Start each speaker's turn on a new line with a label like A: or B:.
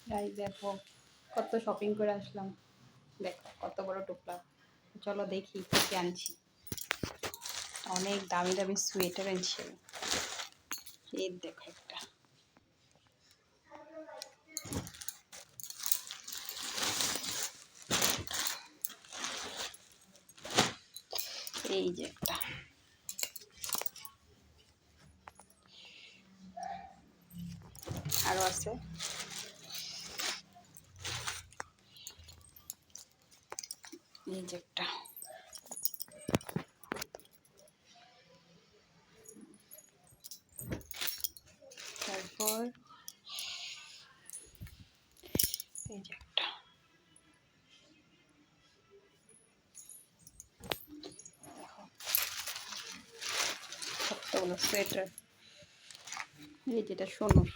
A: Guys দেখো কত shopping করে আসলাম। দেখো কত বড় টুকরা। চলো দেখি কি কি আনছি। অনেক দামি দামি সোয়েটার আনছি আমি। এই দেখো একটা, এই যে একটা, আরো আছে, এই যে একটা, তারপর এই যে একটা, কতগুলো সোয়েটার। এই যেটা সোনুর,